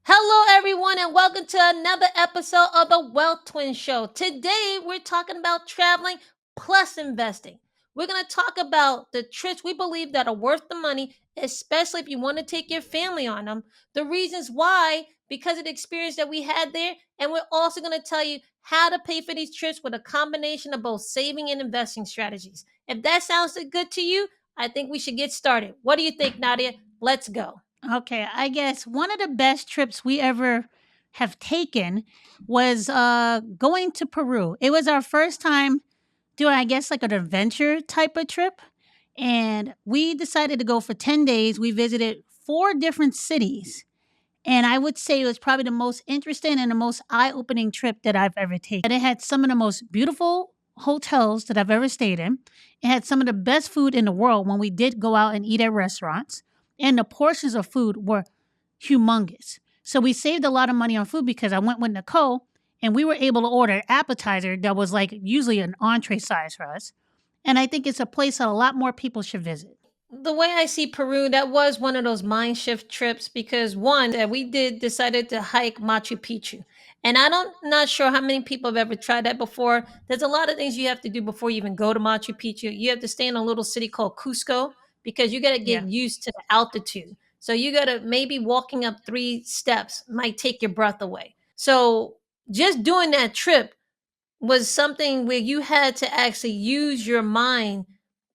Hello, everyone, and welcome to another episode of the Wealth Twin Show. Today, we're talking about traveling plus investing. We're going to talk about the trips we believe that are worth the money, especially if you want to take your family on them, the reasons why, because of the experience that we had there, and we're also going to tell you how to pay for these trips with a combination of both saving and investing strategies. If that sounds good to you, I think we should get started. What do you think, Nadia? Let's go. Okay, I guess one of the best trips we ever have taken was going to Peru. It was our first time doing, I guess, like an adventure type of trip. And we decided to go for 10 days. We visited four different cities. And I would say it was probably the most interesting and the most eye opening trip that I've ever taken. And it had some of the most beautiful hotels that I've ever stayed in. It had some of the best food in the world when we did go out and eat at restaurants. And the portions of food were humongous. So we saved a lot of money on food because I went with Nicole and we were able to order an appetizer that was like usually an entree size for us. And I think it's a place that a lot more people should visit. The way I see Peru, that was one of those mind shift trips because one that we did decided to hike Machu Picchu. And not sure how many people have ever tried that before. There's a lot of things you have to do before you even go to Machu Picchu. You have to stay in a little city called Cusco because you got to get Yeah. used to the altitude. So you got to maybe walking up 3 steps might take your breath away. So just doing that trip was something where you had to actually use your mind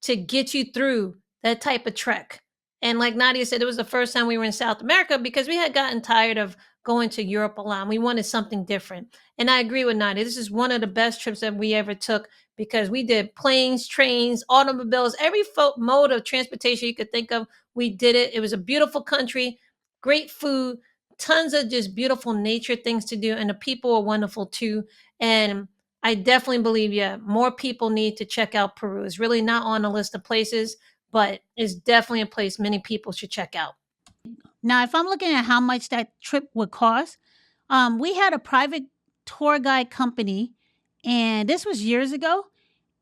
to get you through that type of trek. And like Nadia said, it was the first time we were in South America because we had gotten tired of going to Europe a lot. We wanted something different. And I agree with Nadia. This is one of the best trips that we ever took because we did planes, trains, automobiles, every mode of transportation you could think of. We did it. It was a beautiful country, great food, tons of just beautiful nature things to do. And the people were wonderful too. And I definitely believe, yeah, more people need to check out Peru. It's really not on the list of places, but it's definitely a place many people should check out. Now, if I'm looking at how much that trip would cost, we had a private tour guide company, and this was years ago.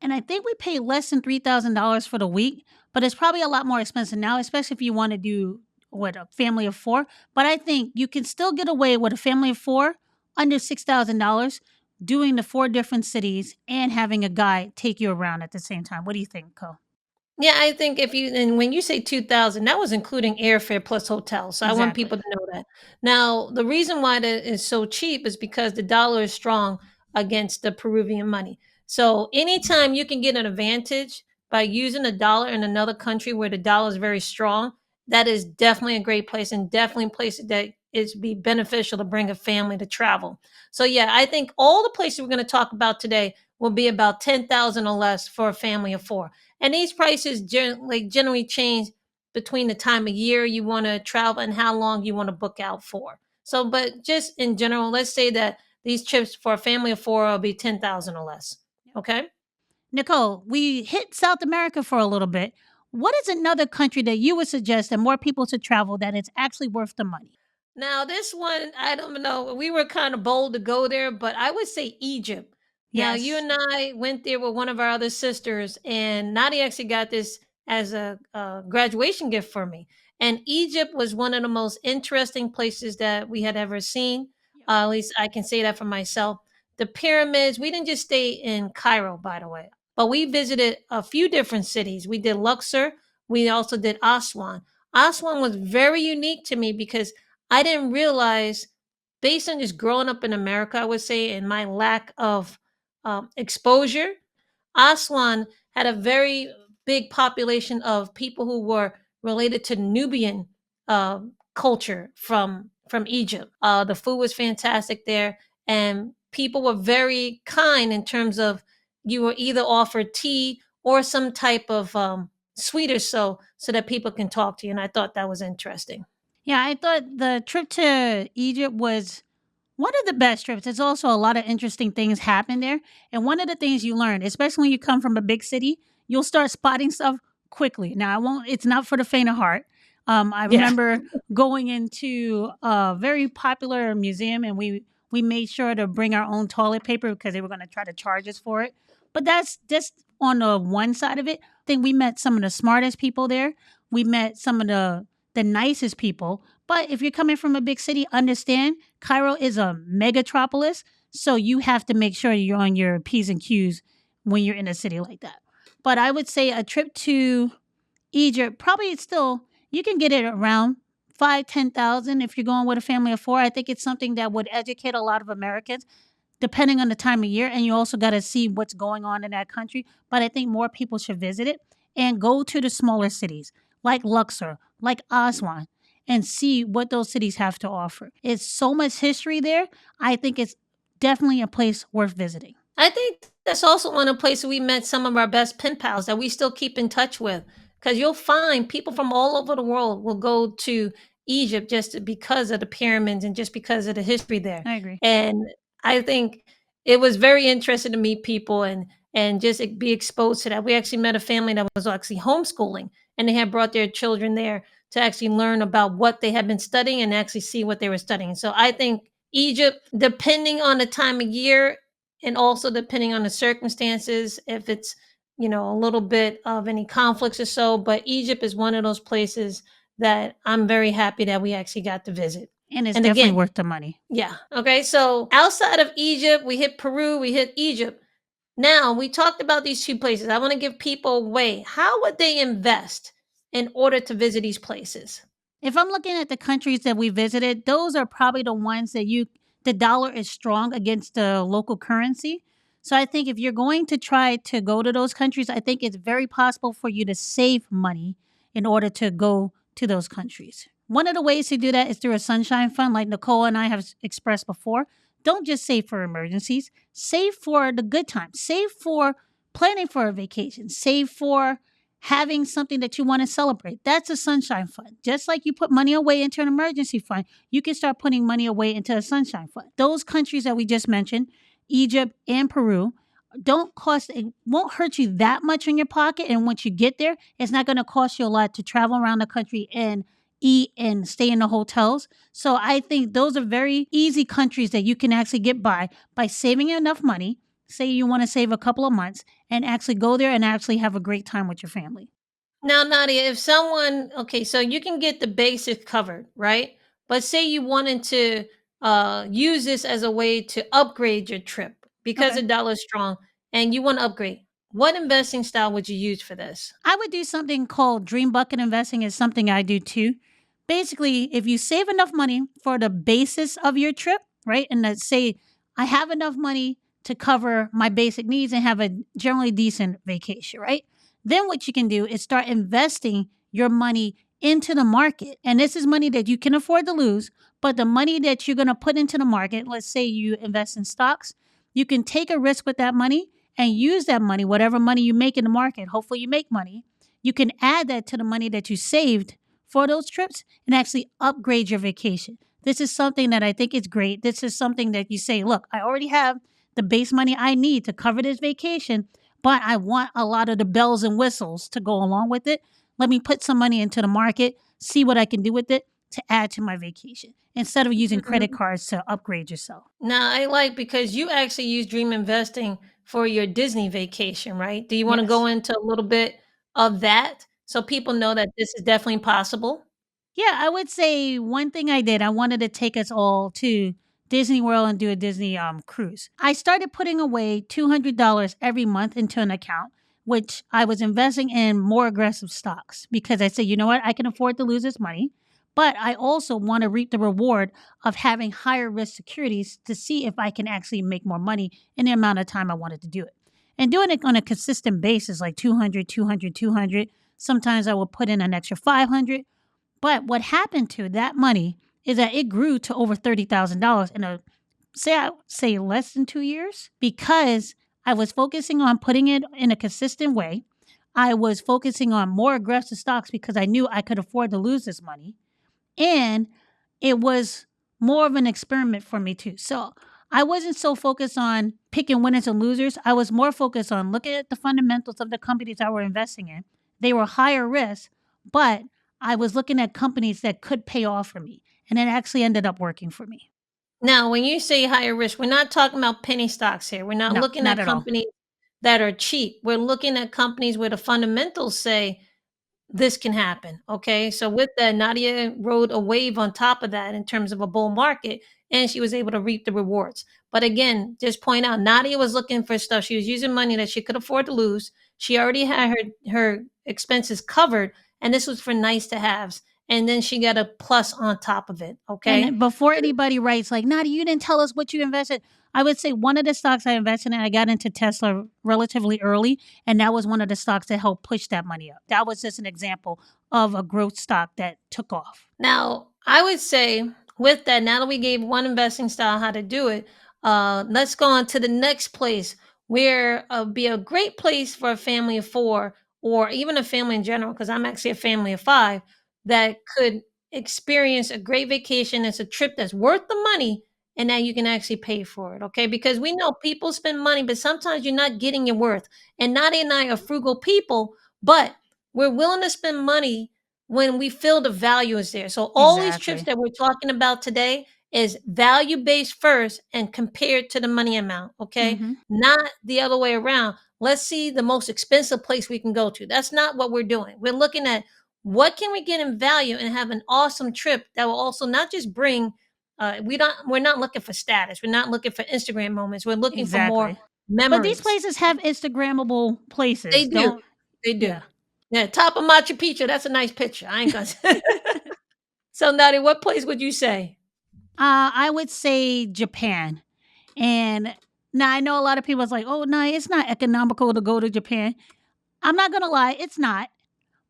And I think we paid less than $3,000 for the week, but it's probably a lot more expensive now, especially if you want to do what a family of four. But I think you can still get away with a family of four under $6,000 doing the four different cities and having a guide take you around at the same time. What do you think, Cole? Yeah, I think if you and when you say 2,000, that was including airfare plus hotel. So I want people Exactly. to know that. Now, the reason why that is so cheap is because the dollar is strong against the Peruvian money. So anytime you can get an advantage by using a dollar in another country where the dollar is very strong, that is definitely a great place and definitely a place that is be beneficial to bring a family to travel. So yeah, I think all the places we're going to talk about today will be about 10,000 or less for a family of four. And these prices generally change between the time of year you want to travel and how long you want to book out for. So, but just in general, let's say that these trips for a family of four will be 10,000 or less. Okay. Nicole, we hit South America for a little bit. What is another country that you would suggest that more people should travel that it's actually worth the money? Now, this one, I don't know. We were kind of bold to go there, but I would say Egypt. Now, you Yes. and I went there with one of our other sisters, and Nadia actually got this as a graduation gift for me. And Egypt was one of the most interesting places that we had ever seen. At least I can say that for myself. The pyramids, we didn't just stay in Cairo, by the way, but we visited a few different cities. We did Luxor, we also did Aswan. Aswan was very unique to me because I didn't realize, based on just growing up in America, I would say, and my lack of exposure, Aswan had a very big population of people who were related to Nubian culture from Egypt. The food was fantastic there, and people were very kind in terms of you were either offered tea or some type of sweet or so that people can talk to you. And I thought that was interesting. Yeah, I thought the trip to Egypt was one of the best trips. There's also a lot of interesting things happen there. And one of the things you learn, especially when you come from a big city, you'll start spotting stuff quickly. Now, I won't, it's not for the faint of heart. I Yeah. remember going into a very popular museum and we made sure to bring our own toilet paper because they were going to try to charge us for it. But that's just on the one side of it. I think we met some of the smartest people there. We met some of the nicest people, But if you're coming from a big city, understand Cairo is a megatropolis. So you have to make sure you're on your P's and Q's when you're in a city like that. But I would say a trip to Egypt, probably it's still, you can get it around 5, 10,000 if you're going with a family of four. I think it's something that would educate a lot of Americans depending on the time of year. And you also got to see what's going on in that country. But I think more people should visit it and go to the smaller cities like Luxor, like Aswan, and see what those cities have to offer. It's so much history there. I think it's definitely a place worth visiting. I think that's also one of the places we met some of our best pen pals that we still keep in touch with. Because you'll find people from all over the world will go to Egypt because of the pyramids and just because of the history there. I agree. And I think it was very interesting to meet people and just be exposed to that. We actually met a family that was actually homeschooling, and they had brought their children there to actually learn about what they had been studying and actually see what they were studying. So I think Egypt, depending on the time of year and also depending on the circumstances, if it's, a little bit of any conflicts or so, but Egypt is one of those places that I'm very happy that we actually got to visit. And it's And definitely again, worth the money. yeah, okay, so outside of Egypt, we hit Peru, we hit Egypt. Now we talked about these two places. I want to give people a way. How would they invest in order to visit these places? If I'm looking at the countries that we visited, those are probably the ones that the dollar is strong against the local currency. So I think if you're going to try to go to those countries, I think it's very possible for you to save money in order to go to those countries. One of the ways to do that is through a sunshine fund, like Nicole and I have expressed before. Don't just save for emergencies, save for the good times, save for planning for a vacation, save for having something that you want to celebrate. That's a sunshine fund. Just like you put money away into an emergency fund, you can start putting money away into a sunshine fund. Those countries that we just mentioned, Egypt and Peru, don't cost, it won't hurt you that much in your pocket. And once you get there, it's not going to cost you a lot to travel around the country and eat and stay in the hotels. So I think those are very easy countries that you can actually get by saving enough money. Say you want to save a couple of months and actually go there and actually have a great time with your family. Now, Nadia, if someone, okay, so you can get the basics covered, right? But say you wanted to use this as a way to upgrade your trip because Okay. the dollar is strong and you want to upgrade. What investing style would you use for this? I would do something called dream bucket investing is something I do too. Basically, if you save enough money for the basis of your trip, right? And let's say I have enough money to cover my basic needs and have a generally decent vacation, right? Then what you can do is start investing your money into the market. And this is money that you can afford to lose, but the money that you're going to put into the market, let's say you invest in stocks, you can take a risk with that money and use that money, whatever money you make in the market. Hopefully, you make money. You can add that to the money that you saved for those trips and actually upgrade your vacation. This is something that I think is great. This is something that you say, look, I already have the base money I need to cover this vacation, but I want a lot of the bells and whistles to go along with it. Let me put some money into the market, see what I can do with it to add to my vacation instead of using credit Mhm. cards to upgrade yourself. Now, I like because you actually use dream investing for your Disney vacation, right? Do you want to go Yes. into a little bit of that so people know that this is definitely possible? Yeah, I would say one thing I did, I wanted to take us all to Disney World and do a Disney cruise. I started putting away $200 every month into an account, which I was investing in more aggressive stocks because I said, you know what, I can afford to lose this money, but I also want to reap the reward of having higher risk securities to see if I can actually make more money in the amount of time I wanted to do it. And doing it on a consistent basis, like 200, 200, 200. Sometimes I will put in an extra 500. But what happened to that money is that it grew to over $30,000 in I say less than 2 years because I was focusing on putting it in a consistent way. I was focusing on more aggressive stocks because I knew I could afford to lose this money. And it was more of an experiment for me too. So I wasn't so focused on picking winners and losers. I was more focused on looking at the fundamentals of the companies I were investing in. They were higher risk, but I was looking at companies that could pay off for me. And it actually ended up working for me. Now, when you say higher risk, we're not talking about penny stocks here. We're not No, looking not at at all. companies that are cheap. We're looking at companies where the fundamentals say this can happen. Okay. So with that, Nadia rode a wave on top of that in terms of a bull market, and she was able to reap the rewards. But again, just point out, Nadia was looking for stuff. She was using money that she could afford to lose. She already had her expenses covered, and this was for nice to haves. And then she got a plus on top of it. Okay. And before anybody writes like, "Nadi, you didn't tell us what you invested," I would say one of the stocks I invested in, I got into Tesla relatively early, and that was one of the stocks that helped push that money up. That was just an example of a growth stock that took off. Now, I would say with that, now that we gave one investing style how to do it, let's go on to the next place where be a great place for a family of four or even a family in general, because I'm actually a family of five that could experience a great vacation. It's a trip that's worth the money and that you can actually pay for it. Okay. Because we know people spend money, but sometimes you're not getting your worth. And Nadia and I are frugal people, but we're willing to spend money when we feel the value is there. So all these trips Exactly. that we're talking about today is value based first and compared to the money amount, okay? Hmm. Not the other way around. Let's see the most expensive place we can go to. That's not what we're doing. We're looking at what can we get in value and have an awesome trip that will also not just bring we're not looking for status. We're not looking for Instagram moments. We're looking for more Exactly. But these memories. places have Instagrammable They places. do. Don't, They do. yeah. Yeah, top of Machu Picchu. That's a nice picture. I ain't gonna say. So, Nadi, what place would you say? I would say Japan. And now I know a lot of people is like, "Oh, no, it's not economical to go to Japan." I'm not gonna lie, it's not.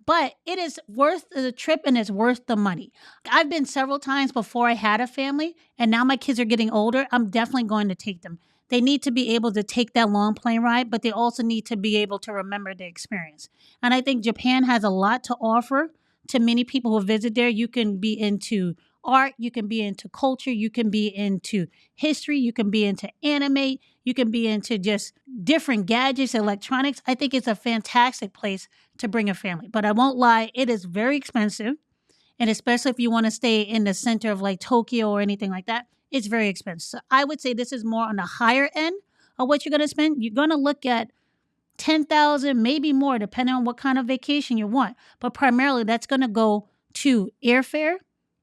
But it is worth the trip and it's worth the money. I've been several times before I had a family, and now my kids are getting older. I'm definitely going to take them. They need to be able to take that long plane ride, but they also need to be able to remember the experience. And I think Japan has a lot to offer to many people who visit there. You can be into art, you can be into culture, you can be into history, you can be into anime, you can be into just different gadgets, electronics. I think it's a fantastic place to bring a family. But I won't lie, it is very expensive. And especially if you want to stay in the center of like Tokyo or anything like that, it's very expensive. So I would say this is more on the higher end of what you're going to spend. You're going to look at 10,000, maybe more, depending on what kind of vacation you want. But primarily, that's going to go to airfare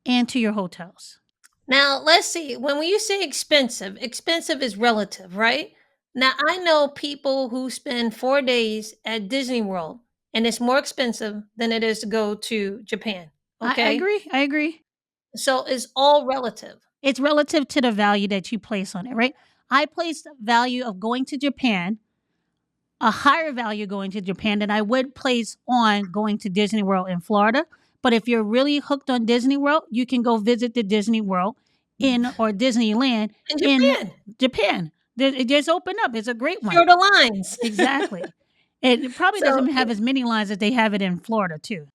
and to your hotels. Now, let's see. When you say expensive, expensive is relative, right? Now, I know people who spend 4 days at Disney World, and it's more expensive than it is to go to Japan. I Okay. agree. I agree. So it's all relative. It's relative to the value that you place on it, right? I place the value of going to Japan a higher value going to Japan than I would place on going to Disney World in Florida. But if you're really hooked on Disney World, you can go visit the Disney World in or Disneyland In in Japan, Japan. It just opened up. It's a great one. shorter lines. Exactly. It probably So doesn't have as many lines as they have it in Florida too.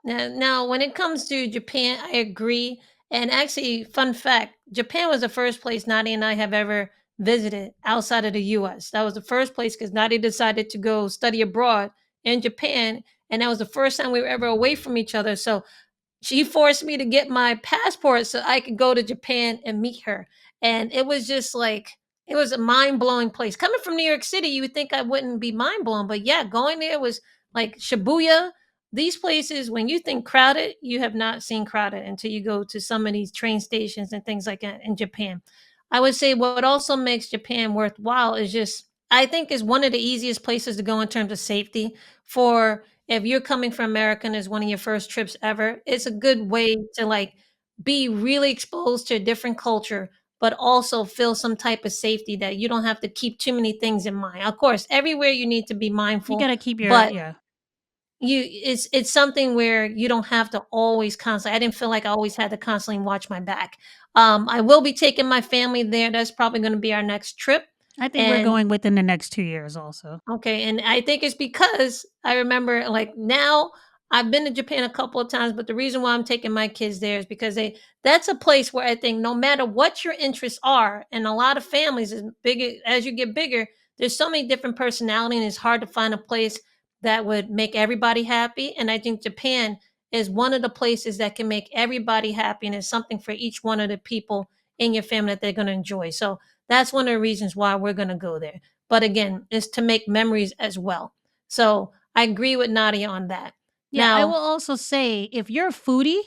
now, when it comes to Japan, I agree. And actually, fun fact, Japan was the first place Nadia and I have ever visited outside of the US. That was the first place because Nadia decided to go study abroad in Japan. And that was the first time we were ever away from each other. So she forced me to get my passport so I could go to Japan and meet her. And it was just like, it was a mind blowing place. Coming from New York City, you would think I wouldn't be mind blown. But yeah, going there was like Shibuya. These places, when you think crowded, you have not seen crowded until you go to some of these train stations and things like that in Japan. I would say what also makes Japan worthwhile is just, I think, is one of the easiest places to go in terms of safety for if you're coming from America and it's one of your first trips ever, it's a good way to like be really exposed to a different culture, but also feel some type of safety that you don't have to keep too many things in mind. Of course, everywhere you need to be You mindful, got to keep your, but yeah. it's something where you don't have to always constantly. I didn't feel like I always had to constantly watch my back. I will be taking my family there. That's probably going to be our next trip. I think we're And going within the next 2 years also. okay, and I think it's because I remember like now I've been to Japan a couple of times, but the reason why I'm taking my kids there is because that's a place where I think no matter what your interests are, and a lot of families as big as you get bigger, there's so many different personality, and it's hard to find a place that would make everybody happy. And I think Japan is one of the places that can make everybody happy, and it's something for each one of the people in your family that they're going to enjoy. So that's one of the reasons why we're going to go there. But again, is to make memories as well. So I agree with Nadia on that. Yeah, I will Now, also say if you're a foodie,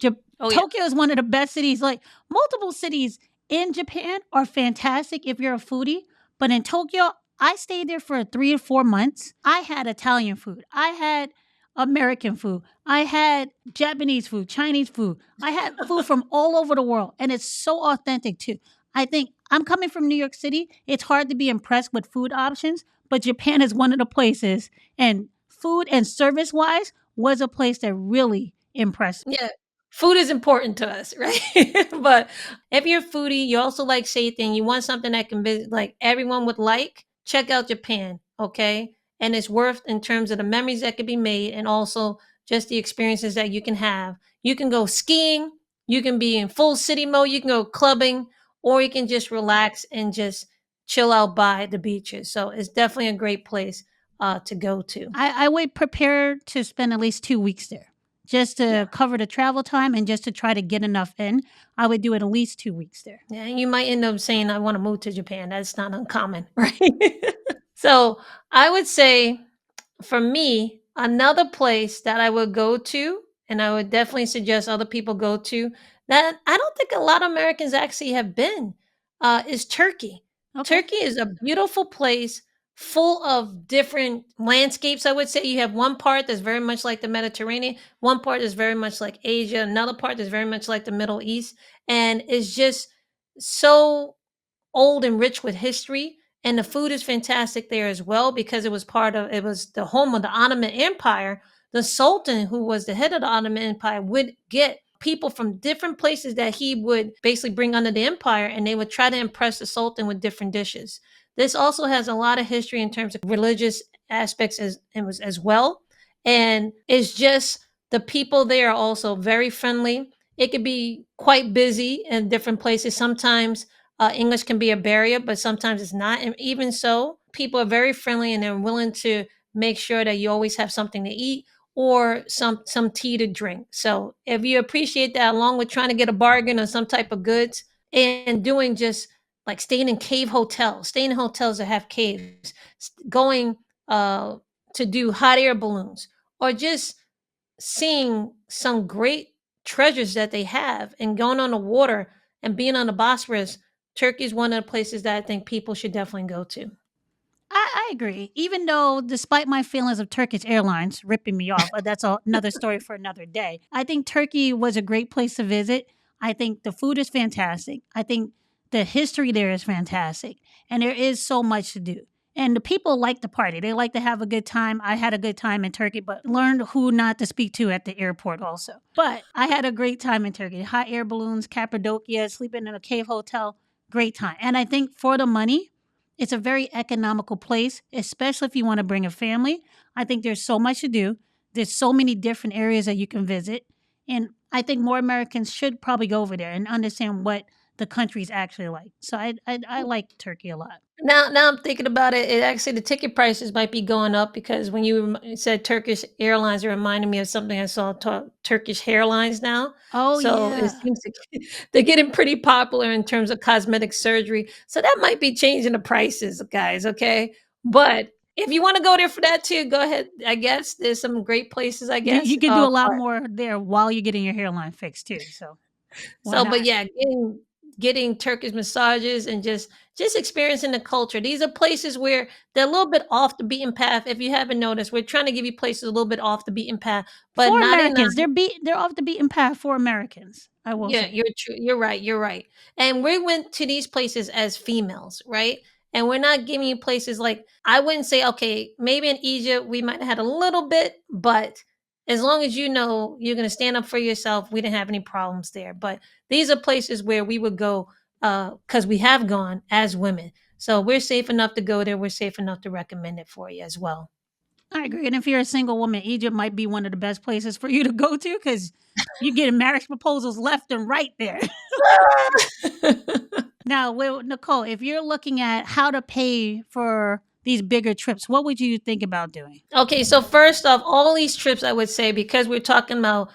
oh yeah, Tokyo is one of the best cities. Like multiple cities in Japan are fantastic if you're a foodie, but in Tokyo, I stayed there for 3 or 4 months. I had Italian food, I had American food, I had Japanese food, Chinese food. I had food from all over the world, and it's so authentic too. I think I'm coming from New York City. It's hard to be impressed with food options, but Japan is one of the places, and food and service wise was a place that really impressed me. yeah. Food is important to us, right? But if you're a foodie, you also like safety, and you want something that can be like everyone would like, check out Japan, okay? And it's worth in terms of the memories that could be made and also just the experiences that you can have. You can go skiing, you can be in full city mode, you can go clubbing, or you can just relax and just chill out by the beaches. So it's definitely a great place to go to. I would prepare to spend at least 2 weeks there just Yeah. to cover the travel time and just to try to get enough in. I would do it at least 2 weeks there. Yeah, and you might end up saying, "I wanna move to Japan." That's not uncommon, right? So, I would say for me, another place that I would go to, and I would definitely suggest other people go to, that I don't think a lot of Americans actually have been, is Turkey. Okay. Turkey is a beautiful place full of different landscapes, I would say. You have one part that's very much like the Mediterranean, one part is very much like Asia, another part is very much like the Middle East, and it's just so old and rich with history, and the food is fantastic there as well because it was the home of the Ottoman Empire. The Sultan, who was the head of the Ottoman Empire, would get people from different places that he would basically bring under the empire, and they would try to impress the Sultan with different dishes. This also has a lot of history in terms of religious aspects as well, and it's just the people there are also very friendly. It could be quite busy in different places. Sometimes English can be a barrier, but sometimes it's not. And even so, people are very friendly and they're willing to make sure that you always have something to eat or some tea to drink. So if you appreciate that, along with trying to get a bargain on some type of goods and doing just like staying in hotels that have caves, going to do hot air balloons, or just seeing some great treasures that they have and going on the water and being on the Bosphorus. Turkey is one of the places that I think people should definitely go to. I agree. Even though, despite my feelings of Turkish Airlines ripping me off, that's another story for another day. I think Turkey was a great place to visit. I think the food is fantastic. I think the history there is fantastic. And there is so much to do. And the people like to party. They like to have a good time. I had a good time in Turkey, but learned who not to speak to at the airport also. But I had a great time in Turkey. Hot air balloons, Cappadocia, sleeping in a cave hotel, great time. And I think for the money, it's a very economical place, especially if you want to bring a family. I think there's so much to do. There's so many different areas that you can visit. And I think more Americans should probably go over there and understand what the country is actually like. So I like Turkey a lot. Now I'm thinking about it. It actually the ticket prices might be going up because when said Turkish Airlines, it reminded me of something I saw Turkish hairlines now. Oh, So it yeah. seems to, they're getting pretty popular in terms of cosmetic surgery. So that might be changing the prices, guys. Okay, but if you want to go there for that too, go ahead. I guess there's some great places. I You guess. can do a lot more there while you're getting your hairline fixed, too. So why So, but not? yeah, getting Turkish massages and just experiencing the culture. These are places where they're a little bit off the beaten path. If you haven't noticed, we're trying to give you places a little bit off the beaten path, but For not in Americans, they're off the beaten path for Americans, I will yeah, say. you're true. You're right. You're right. And we went to these places as females, right? And we're not giving you places like I wouldn't say, okay, maybe in Egypt we might have had a little bit, but as long as you know you're gonna stand up for yourself, we didn't have any problems there. But these are places where we would go because we have gone as women. So we're safe enough to go there. We're safe enough to recommend it for you as well. I agree. And if you're a single woman, Egypt might be one of the best places for you to go to because you're getting marriage proposals left and right there. Now, well, Nicole, if you're looking at how to pay for these bigger trips, what would you think about doing? Okay, so first off, all these trips I would say because we're talking about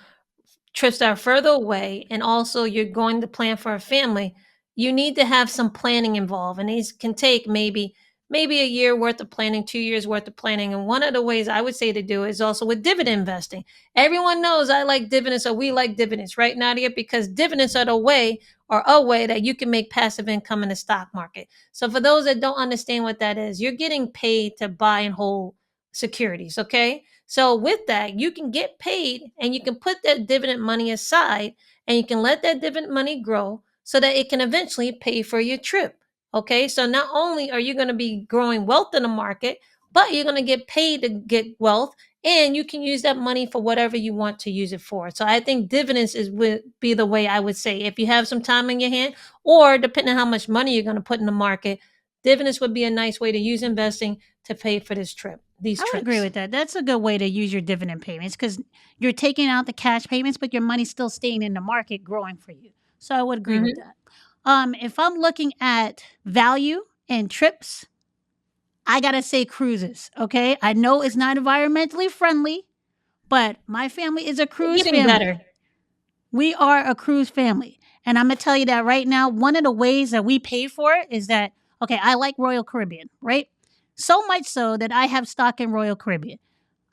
trips that are further away and also you're going to plan for a family, you need to have some planning involved. And these can take maybe maybe a year worth of planning, 2 years worth of planning. And one of the ways I would say to do it is also with dividend investing. Everyone knows I like dividends, or we like dividends, right, Nadia? Because dividends are the way, or a way, that you can make passive income in the stock market. So for those that don't understand what that is, you're getting paid to buy and hold securities, okay? So with that, you can get paid and you can put that dividend money aside, and you can let that dividend money grow so that it can eventually pay for your trip. Okay, so not only are you going to be growing wealth in the market, but you're going to get paid to get wealth, and you can use that money for whatever you want to use it for. So I think dividends is would be the way I would say, if you have some time in your hand, or depending on how much money you're going to put in the market, dividends would be a nice way to use investing to pay for these I would agree trips. with that. That's a good way to use your dividend payments because you're taking out the cash payments, but your money's still staying in the market growing for you. So I would agree with Hmm. that. If I'm looking at value and trips, I gotta say cruises. Okay, I know it's not environmentally friendly, but my family is a They're cruise getting family. better. We are a cruise family. And I'm going to tell you that right now, one of the ways that we pay for it is that, okay, I like Royal Caribbean, right? So much so that I have stock in Royal Caribbean.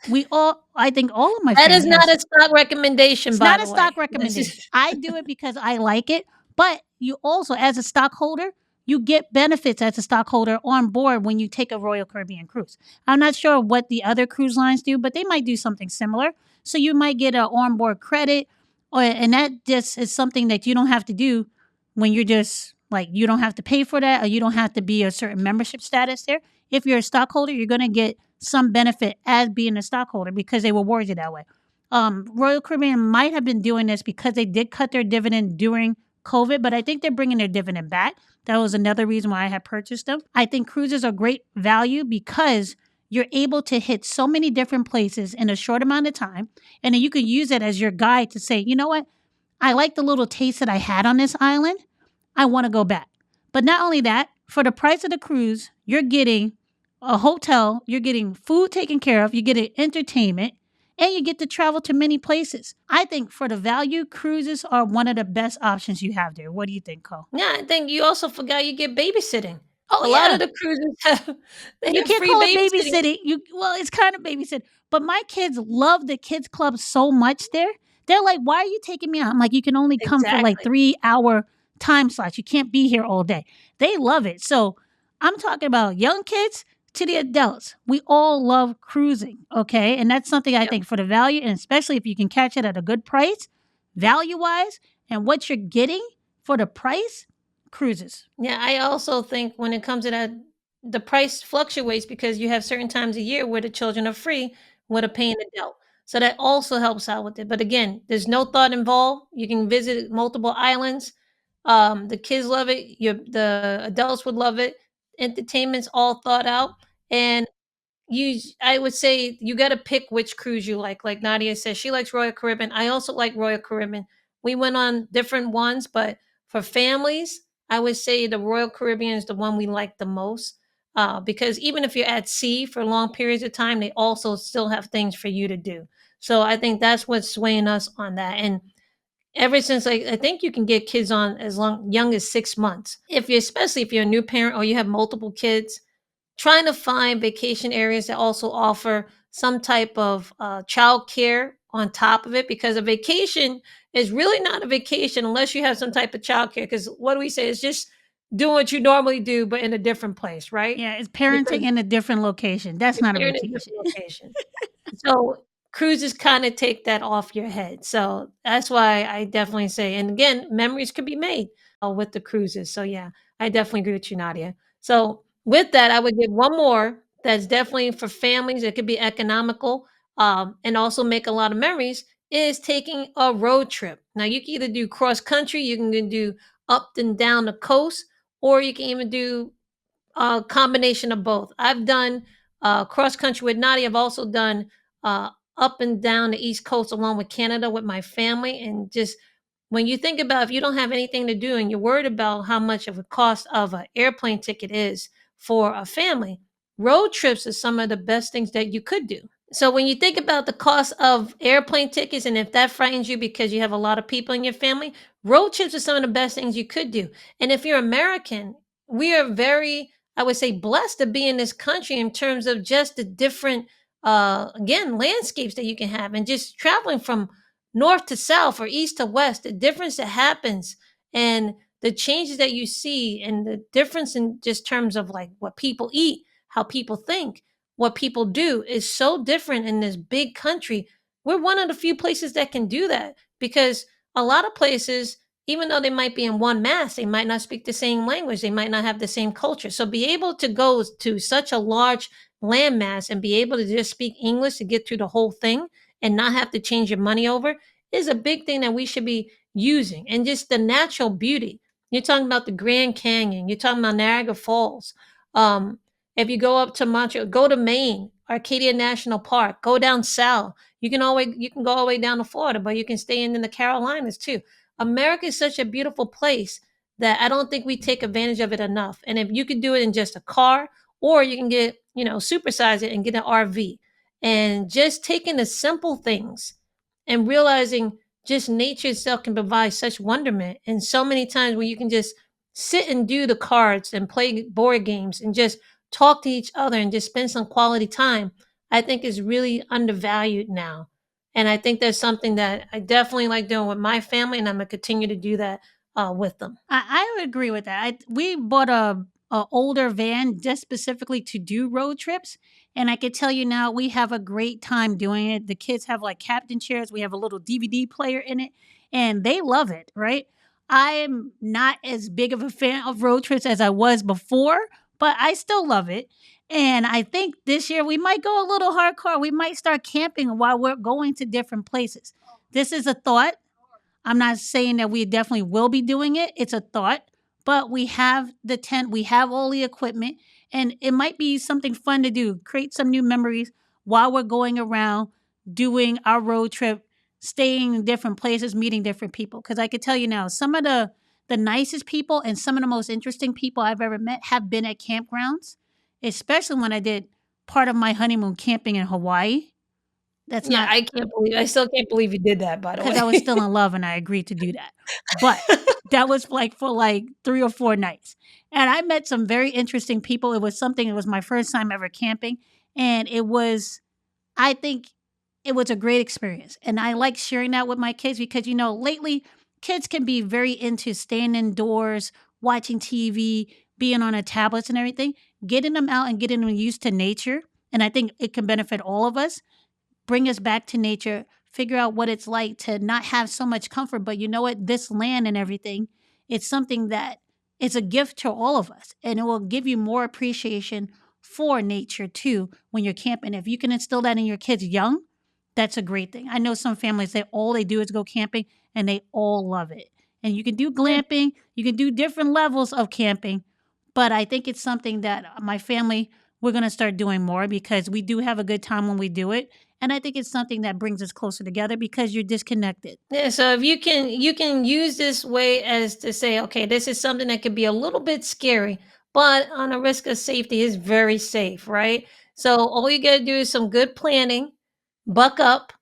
I think all of my That is family not has. a stock recommendation, It's by not a the stock way. This is recommendation. I do it because I like it, but you also, as a stockholder, you get benefits as a stockholder on board when you take a Royal Caribbean cruise. I'm not sure what the other cruise lines do, but they might do something similar. So you might get an onboard credit, and that just is something that you don't have to do when you're just like you don't have to pay for that, or you don't have to be a certain membership status there. If you're a stockholder, you're going to get some benefit as being a stockholder because they reward you that way. Royal Caribbean might have been doing this because they did cut their dividend during COVID, but I think they're bringing their dividend back. That was another reason why I had purchased them. I think cruises are great value because you're able to hit so many different places in a short amount of time. And then you can use it as your guide to say, you know what? I like the little taste that I had on this island. I want to go back. But not only that, for the price of the cruise, you're getting a hotel, you're getting food taken care of, you're getting entertainment, and you get to travel to many places. I think for the value, cruises are one of the best options you have there. What do you think, Cole? Yeah, I think you also forgot you get babysitting. Oh A lot yeah, of the cruises have, they you have can't free call it babysitting. babysitting. It's kind of babysitting. But my kids love the kids club so much there. They're like, "Why are you taking me out?" I'm like, "You can only come for like Exactly. 3 hour time slots. You can't be here all day." They love it. So I'm talking about young kids to the adults. We all love cruising, okay? And that's something I Yep. think for the value, and especially if you can catch it at a good price, value wise, and what you're getting for the price, cruises. Yeah, I also think when it comes to that, the price fluctuates because you have certain times a year where the children are free with a paying adult. So that also helps out with it. But again, there's no thought involved. You can visit multiple islands. The kids love it. The adults would love it. Entertainment's all thought out. And I would say you gotta pick which cruise you like. Like Nadia says, she likes Royal Caribbean. I also like Royal Caribbean. We went on different ones, but for families, I would say the Royal Caribbean is the one we like the most. Because even if you're at sea for long periods of time, they also still have things for you to do. So I think that's what's swaying us on that. And ever since I think you can get kids on as young as 6 months. If you especially if you're a new parent or you have multiple kids, trying to find vacation areas that also offer some type of child care on top of it, because a vacation is really not a vacation unless you have some type of child care. Because what do we say? It's just doing what you normally do, but in a different place, right? Yeah, it's Because parenting in a different location. That's not a you're in a vacation. different location. So cruises kind of take that off your head. So that's why I definitely say, and again, memories could be made with the cruises. So yeah, I definitely agree with you, Nadia. So with that, I would give one more that's definitely for families. It could be economical and also make a lot of memories. Is taking a road trip. Now you can either do cross country, you can do up and down the coast, or you can even do a combination of both. I've done cross country with Nadia. I've also done up and down the East Coast along with Canada with my family. And just when you think about if you don't have anything to do and you're worried about how much of a cost of an airplane ticket is for a family, road trips are some of the best things that you could do. So when you think about the cost of airplane tickets, and if that frightens you because you have a lot of people in your family, road trips are some of the best things you could do. And if you're American, we are very I would say, blessed to be in this country in terms of just the different, again, landscapes that you can have, and just traveling from north to south or east to west, the difference that happens, and the changes that you see, and the difference in just terms of like what people eat, how people think, what people do is so different in this big country. We're one of the few places that can do that, because a lot of places, even though they might be in one mass, they might not speak the same language, they might not have the same culture. So be able to go to such a large landmass and be able to just speak English to get through the whole thing and not have to change your money over is a big thing that we should be using. And just the natural beauty. You're talking about the Grand Canyon, you're talking about Niagara Falls. Um, if you go up to Montreal, go to Maine, Arcadia National Park, go down south. You can go all the way down to Florida, but you can stay in the Carolinas too. America is such a beautiful place that I don't think we take advantage of it enough. And if you could do it in just a car, or you can get, supersize it and get an RV, and just taking the simple things and realizing just nature itself can provide such wonderment. And so many times where you can just sit and do the cards and play board games and just talk to each other and just spend some quality time, I think is really undervalued now. And I think that's something that I definitely like doing with my family, and I'm gonna continue to do that with them. I would agree with that. We bought a older van just specifically to do road trips, and I could tell you now we have a great time doing it. The kids have like captain chairs. We have a little DVD player in it, and they love it. Right? I am not as big of a fan of road trips as I was before, but I still love it. And I think this year we might go a little hardcore. We might start camping while we're going to different places. This is a thought. I'm not saying that we definitely will be doing it. It's a thought, but we have the tent, we have all the equipment, and it might be something fun to do. Create some new memories while we're going around doing our road trip, staying in different places, meeting different people. Because I could tell you now, some of the nicest people and some of the most interesting people I've ever met have been at campgrounds, especially when I did part of my honeymoon camping in Hawaii. That's Yeah, not I still can't believe you did that, by the because I was way. still in love and I agreed to do that. But that was like for like 3 or 4 nights. And I met some very interesting people. It was my first time ever camping. And I think it was a great experience. And I like sharing that with my kids because, lately kids can be very into staying indoors, watching TV, being on a tablets and everything. Getting them out and getting them used to nature. And I think it can benefit all of us, bring us back to nature, figure out what it's like to not have so much comfort. But you know what? This land and everything, it's something that it's a gift to all of us. And it will give you more appreciation for nature too when you're camping. If you can instill that in your kids young, that's a great thing. I know some families that all they do is go camping and they all love it. And you can do Yeah. glamping, you can do different levels of camping. But I think it's something that my family, we're going to start doing more because we do have a good time when we do it. And I think it's something that brings us closer together because you're disconnected. Yeah, so if you can use this way as to say, okay, this is something that could be a little bit scary, but on a risk of safety is very safe, right? So all you gotta do is some good planning, buck up,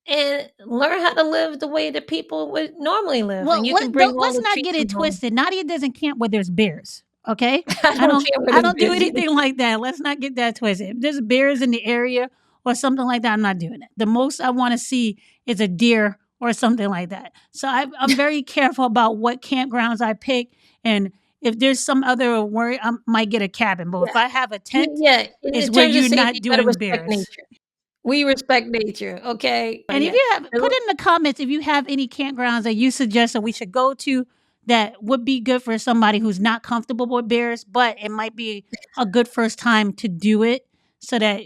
and learn how to live the way that people would normally live, and Well, you can bring all let's the not treats get it from home. twisted. Nadia doesn't camp where there's bears. Okay, I don't care what I it's don't do busy. anything like that. Let's not get that twisted. If there's bears in the area or something like that, I'm not doing it. The most I want to see is a deer or something like that. So I'm very careful about what campgrounds I pick, and if there's some other worry, I might get a cabin. But if Yeah. I have a tent, Yeah, in it's where terms of you're safety, not you gotta doing respect bears. nature. We respect nature, okay? But And if yeah. you have, put in the comments if you have any campgrounds that you suggest that we should go to that would be good for somebody who's not comfortable with bears, but it might be a good first time to do it so that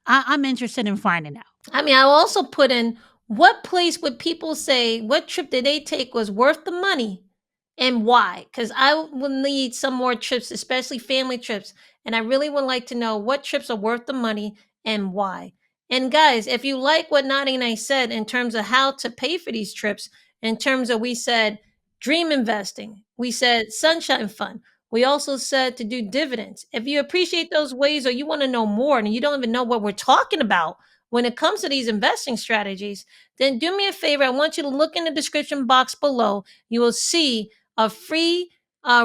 I'm interested in finding out. I mean, I will also put in, what place would people say, what trip did they take was worth the money and why? Because I will need some more trips, especially family trips. And I really would like to know what trips are worth the money and why. And guys, if you like what Nadi and I said in terms of how to pay for these trips, in terms of, we said dream investing, we said sunshine fund, we also said to do dividends. If you appreciate those ways, or you want to know more and you don't even know what we're talking about when it comes to these investing strategies, then do me a favor. I want you to look in the description box below. You will see a free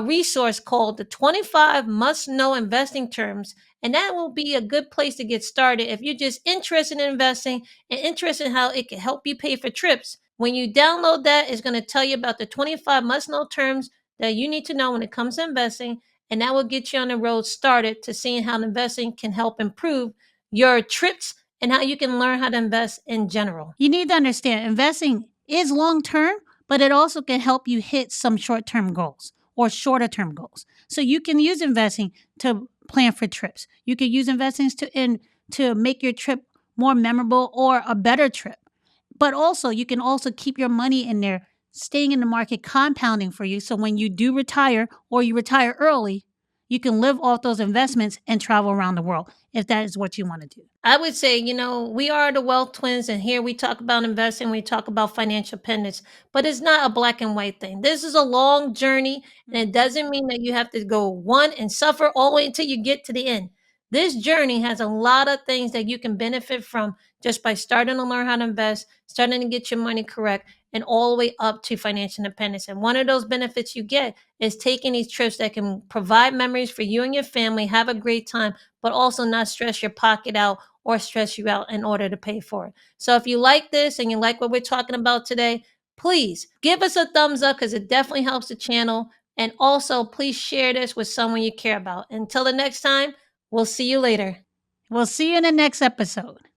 resource called the 25 Must Know Investing Terms. And that will be a good place to get started if you're just interested in investing and interested in how it can help you pay for trips. When you download that, it's going to tell you about the 25 must know terms that you need to know when it comes to investing. And that will get you on the road started to seeing how investing can help improve your trips and how you can learn how to invest in general. You need to understand investing is long term, but it also can help you hit some short term goals or shorter term goals. So you can use investing to plan for trips. You can use investing to make your trip more memorable or a better trip. But also, you can also keep your money in there, staying in the market, compounding for you. So when you do retire or you retire early, you can live off those investments and travel around the world if that is what you want to do. I would say, we are the wealth twins, and here we talk about investing, we talk about financial independence, but it's not a black and white thing. This is a long journey, and it doesn't mean that you have to go one and suffer all the way until you get to the end. This journey has a lot of things that you can benefit from just by starting to learn how to invest, starting to get your money correct, and all the way up to financial independence. And one of those benefits you get is taking these trips that can provide memories for you and your family, have a great time, but also not stress your pocket out or stress you out in order to pay for it. So if you like this and you like what we're talking about today, please give us a thumbs up because it definitely helps the channel. And also, please share this with someone you care about. Until the next time, we'll see you later. We'll see you in the next episode.